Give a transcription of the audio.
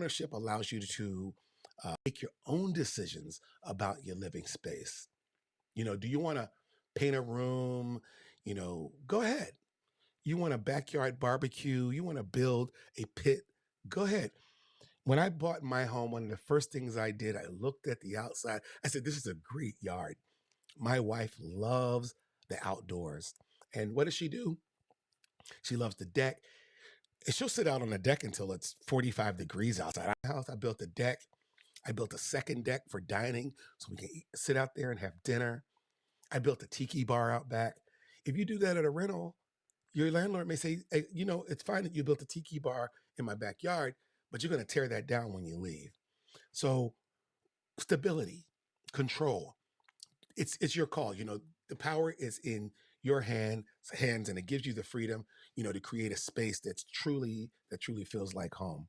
ownership allows you to make your own decisions about your living space. Do you want to paint a room? Go ahead. You want a backyard barbecue? You want to build a pit? Go ahead. When I bought my home, one of the first things I did, I looked at the outside. I said, this is a great yard. My wife loves the outdoors. And what does she do? She loves the deck. And she'll sit out on the deck until it's 45 degrees outside. Our house, I built a deck. I built a second deck for dining so we can sit out there and have dinner. I built a tiki bar out back. If you do that at a rental, your landlord may say, hey, it's fine that you built a tiki bar in my backyard, but you're going to tear that down when you leave. So stability, control, it's your call. The power is in your hands, and it gives you the freedom, to create a space that truly feels like home.